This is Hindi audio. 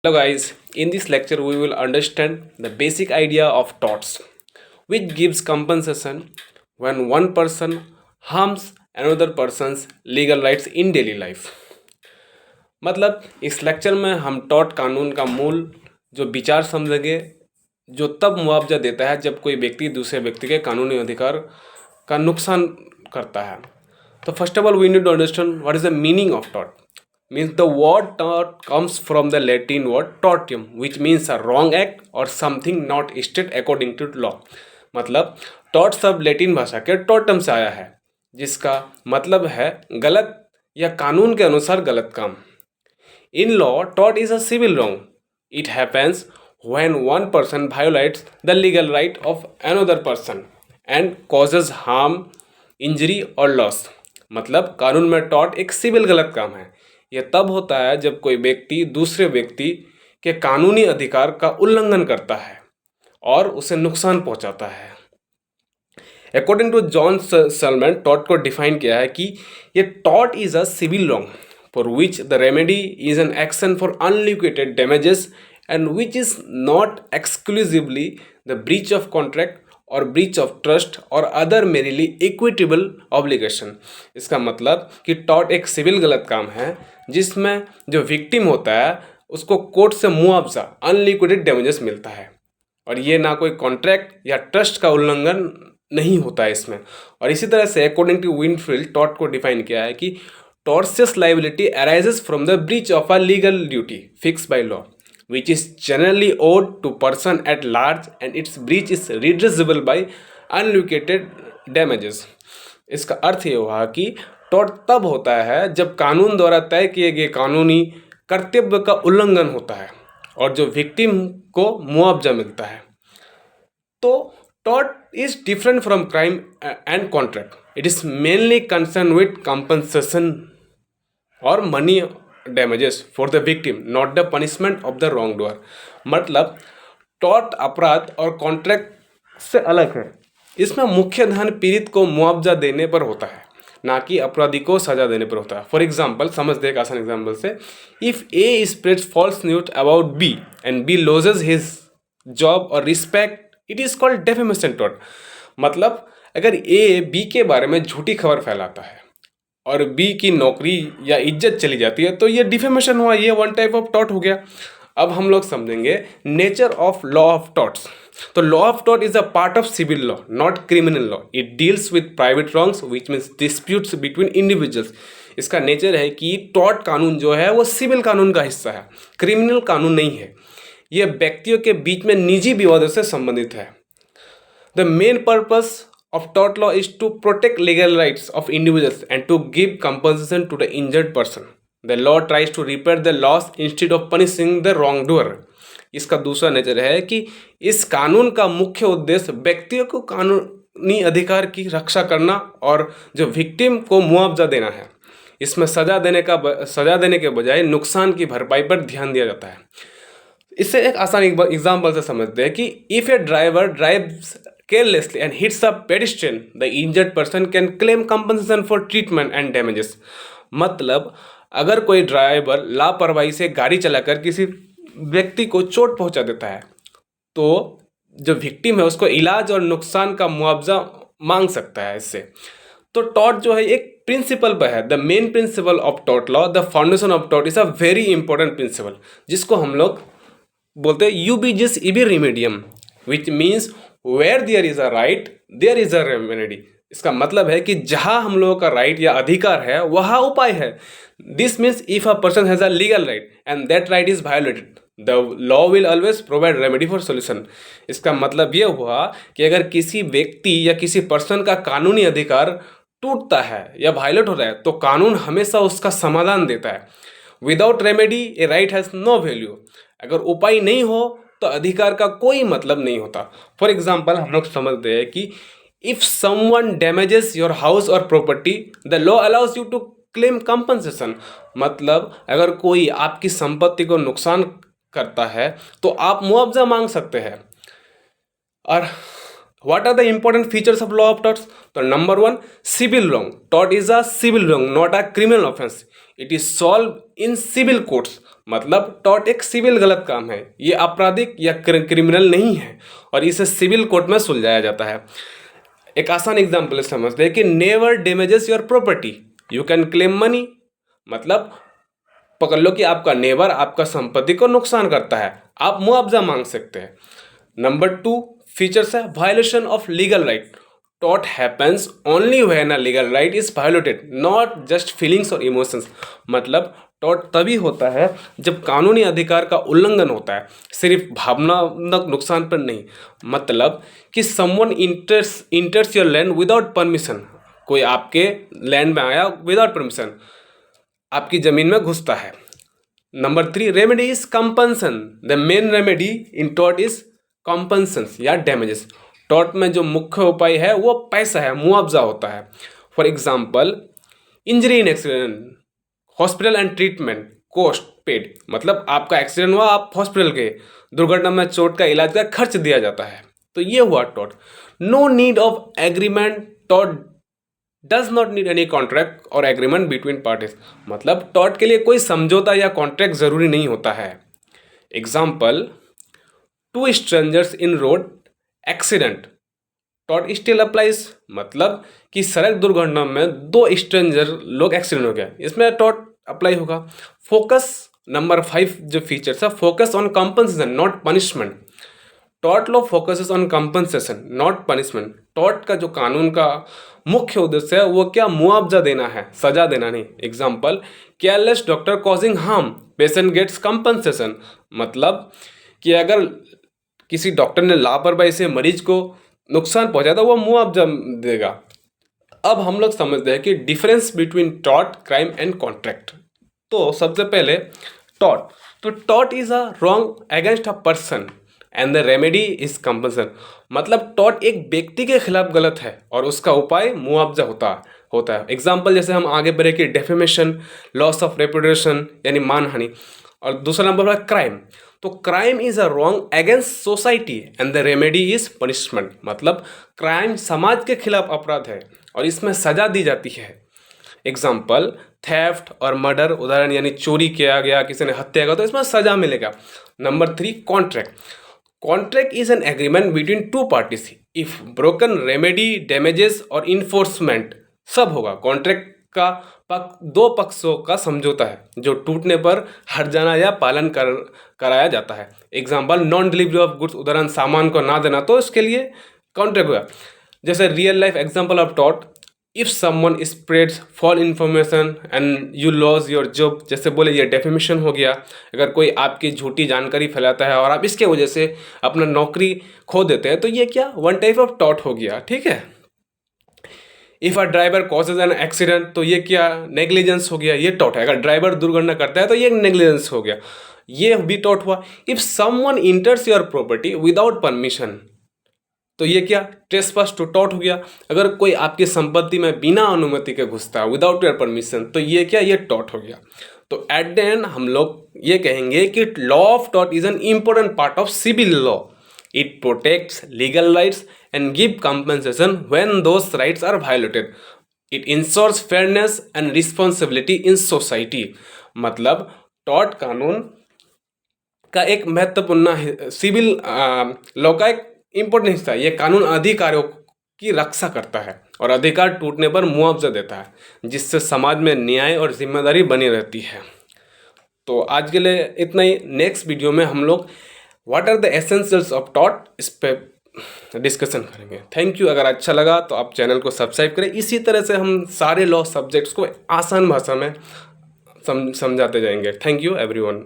Hello guys, in this lecture we will understand the basic idea of torts, which gives compensation when one person harms another person's legal rights in daily life. मतलब इस लेक्चर में हम टॉर्ट कानून का मूल जो विचार समझेंगे, जो तब मुआवजा देता है जब कोई व्यक्ति दूसरे व्यक्ति के कानूनी अधिकार का नुकसान करता है. तो first of all we need to understand what is the meaning of tort. Means the word tort comes from the Latin word tortium, which means a wrong act or something not stated according to law. मतलब टॉर्ट शब्द लैटिन भाषा के टॉर्टम से आया है, जिसका मतलब है गलत या कानून के अनुसार गलत काम. In law, tort is a civil wrong. It happens when one person violates the legal right of another person and causes harm, injury or loss. मतलब कानून में टॉर्ट एक सिविल गलत काम है. यह तब होता है जब कोई व्यक्ति दूसरे व्यक्ति के कानूनी अधिकार का उल्लंघन करता है और उसे नुकसान पहुंचाता है. According to John Salmond, tort को डिफाइन किया है कि ये tort is a civil wrong for which the remedy is an action for unliquidated damages and which is not exclusively the breach of contract or breach of trust or other merely equitable obligation. इसका मतलब कि टॉर्ट एक सिविल गलत काम है जिसमें जो विक्टिम होता है उसको कोर्ट से मुआवजा अनलिक्विडेटेड डैमेजेस मिलता है, और ये ना कोई कॉन्ट्रैक्ट या ट्रस्ट का उल्लंघन नहीं होता है इसमें. और इसी तरह से अकॉर्डिंग टू विंडफील्ड, टॉर्ट को डिफाइन किया है कि tortious liability arises from the breach of a legal duty fixed by law which is generally owed to person at large and its breach is redressable by unliquidated damages. इसका अर्थ ये हुआ कि टॉर्ट तब होता है जब कानून द्वारा तय किए गए कानूनी कर्तव्य का उल्लंघन होता है और जो विक्टिम को मुआवजा मिलता है. तो tort is different from crime and contract. It is mainly concern with compensation और money damages for the victim, not the punishment of the wrong doer. मतलब टॉर्ट अपराध और कॉन्ट्रैक्ट से अलग है. इसमें मुख्य ध्यान पीड़ित को मुआवजा देने पर होता है, ना कि अपराधी को सजा देने पर होता है. फॉर एग्जाम्पल, समझते एक आसान एग्जाम्पल से, if A spreads false news about B and B loses his job और respect, it is called defamation tort. मतलब अगर ए बी के बारे में झूठी खबर फैलाता है और बी की नौकरी या इज्जत चली जाती है तो ये डिफेमेशन हुआ, ये वन टाइप ऑफ टॉर्ट हो गया. अब हम लोग समझेंगे nature of law of torts. तो law of tort is a part of civil law, not criminal law. It deals with private wrongs which means disputes between individuals. इसका नेचर है कि टॉर्ट कानून जो है वो सिविल कानून का हिस्सा है, क्रिमिनल कानून नहीं है. ये व्यक्तियों के बीच में निजी विवादों से संबंधित है. The main purpose of tort law is to protect legal rights of individuals and to give compensation to the injured person. The law tries to repair the loss instead of punishing the wrongdoer. इसका दूसरा नेचर है कि इस कानून का मुख्य उद्देश्य व्यक्तियों को कानूनी अधिकार की रक्षा करना और जो विक्टिम को मुआवजा देना है. इसमें सजा देने के बजाय नुकसान की भरपाई पर ध्यान दिया जाता है. इससे एक आसान एग्जाम्पल से समझते हैं कि if A driver drives carelessly and hits a pedestrian, the injured person can claim compensation for treatment and damages. मतलब अगर कोई ड्राइवर लापरवाही से गाड़ी चलाकर किसी व्यक्ति को चोट पहुंचा देता है तो जो विक्टिम है उसको इलाज और नुकसान का मुआवजा मांग सकता है इससे. तो टॉर्ट जो है एक प्रिंसिपल पर है. The main principle of tort law, the foundation of tort is a very important principle, जिसको हम लोग बोलते हैं यूबिजिस इबी रिमेडियम, which means where there is a right there is a remedy. इसका मतलब है कि जहां हम लोगों का राइट या अधिकार है वहां उपाय है. This means if a person has a legal right and that right is violated, the law will always provide remedy for solution. इसका मतलब ये हुआ कि अगर किसी व्यक्ति या किसी पर्सन का कानूनी अधिकार टूटता है या वायलेट हो रहा है तो कानून हमेशा उसका समाधान देता है. Without remedy a right has no value. अगर उपाय नहीं हो तो अधिकार का कोई मतलब नहीं होता. फॉर एग्जाम्पल, हम लोग समझते हैं कि if someone damages your house और property, the law allows you to claim compensation. मतलब अगर कोई आपकी संपत्ति को नुकसान करता है तो आप मुआवजा मांग सकते हैं. और what are the important features of law of torts? तो number 1, civil wrong. Tort is a civil wrong, not a criminal offence. It is solve in civil courts. मतलब टॉर्ट एक सिविल गलत काम है, ये आपराधिक या क्रिमिनल नहीं है और इसे सिविल कोर्ट में सुलझाया जाता है। एक आसान एग्जाम्पल समझते हैं कि never damages your property you can claim money. मतलब पकड़ लो कि आपका नेबर आपका संपत्ति को नुकसान करता है, आप मुआवजा मांग सकते हैं। नंबर 2 फीचर्स है violation of legal right. Tort happens only when a legal right is violated not just feelings और इमोशंस। मतलब टॉर्ट तभी होता है जब कानूनी अधिकार का उल्लंघन होता है, सिर्फ भावनात्मक नुकसान पर नहीं। मतलब कि someone इंटर्स your land without permission, कोई आपके लैंड में आया विदाउट परमिशन, आपकी ज़मीन में घुसता है। Number 3 remedy is compensation. The main remedy in tort is compensation या डैमेजेस। टॉर्ट में जो मुख्य उपाय है वो पैसा है, मुआवजा होता है। For example injury in accident, hospital and treatment cost paid. मतलब आपका एक्सीडेंट हुआ, आप हॉस्पिटल गए, दुर्घटना में चोट का इलाज का खर्च दिया जाता है। तो ये हुआ tort. No need of agreement. Tort does not need any contract or agreement between parties. मतलब टॉर्ट के लिए कोई समझौता या कॉन्ट्रैक्ट जरूरी नहीं होता है। Example two strangers in road accident, tort still applies. मतलब कि सड़क दुर्घटना में 2 स्ट्रेंजर लोग एक्सीडेंट हो गया, इसमें टॉर्ट अप्लाई होगा। फोकस नंबर 5 जो फीचर्स है, focus on compensation not punishment. Tort law focuses on compensation not punishment. Tort का जो कानून का मुख्य उद्देश्य है वो क्या, मुआवजा देना है, सजा देना नहीं। Example careless doctor causing harm, patient gets compensation. मतलब कि अगर किसी डॉक्टर ने लापरवाही से मरीज को नुकसान पहुंचा तो वो मुआवजा देगा। अब हम लोग समझते हैं कि difference between tort, crime and contract. तो सबसे पहले टॉर्ट, तो tort is a wrong against a person and the remedy is compensation. मतलब टॉर्ट एक व्यक्ति के खिलाफ गलत है और उसका उपाय मुआवजा होता है। एग्जाम्पल जैसे हम आगे बढ़े कि डेफेमेशन, लॉस ऑफ रेपुटेशन यानी मानहानि। और दूसरा नंबर है क्राइम। तो crime is a wrong against society and the remedy is punishment. मतलब क्राइम समाज के खिलाफ अपराध है और इसमें सजा दी जाती है। एग्जाम्पल थेफ्ट और मर्डर, उदाहरण यानी चोरी किया गया, किसी ने हत्या किया तो इसमें सजा मिलेगा। Number 3 contract. Contract is an agreement between 2 parties. If broken remedy, damages और इन्फोर्समेंट सब होगा। कॉन्ट्रैक्ट का 2 पक्षों का समझौता है जो टूटने पर हर्जाना या पालन कराया जाता है। Example non delivery of goods, उदाहरण सामान को ना देना, तो इसके लिए कॉन्ट्रैक्ट हुआ। जैसे real life example of tort, if someone spreads fall information and you loss your job, जैसे बोले ये डेफेमेशन हो गया। अगर कोई आपकी झूठी जानकारी फैलाता है और आप इसके वजह से अपना नौकरी खो देते हैं तो ये क्या, वन टाइप ऑफ टॉर्ट हो गया। ठीक है। If a driver causes an accident, तो ये क्या, नेग्लिजेंस हो गया, ये टॉर्ट है। अगर ड्राइवर दुर्घटना करता है तो ये नेग्लिजेंस हो गया, ये भी टॉर्ट हुआ। If someone इंटर्स your property without permission, तो ये क्या, ट्रेसपास टू टॉर्ट हो गया। अगर कोई आपकी संपत्ति में बिना अनुमति के घुसता है विदाउट योर परमिशन, तो ये क्या, ये टॉर्ट हो गया। तो एट द एंड हम लोग ये कहेंगे कि law of tort is an important part of civil law. It protects legal rights and give compensation when those rights are violated. It ensures fairness and responsibility in society. मतलब टॉर्ट कानून का एक महत्वपूर्ण सिविल लॉ का एक इम्पोर्टेंट हिस्सा है। ये कानून अधिकारों की रक्षा करता है और अधिकार टूटने पर मुआवजा देता है, जिससे समाज में न्याय और जिम्मेदारी बनी रहती है। तो आज के लिए इतना ही। नेक्स्ट वीडियो में हम लोग what are the essentials of tort, इस पर डिस्कशन करेंगे। Thank you. अगर अच्छा लगा तो आप चैनल को सब्सक्राइब करें। इसी तरह से हम सारे लॉ सब्जेक्ट्स को आसान भाषा में समझाते जाएंगे। Thank you everyone.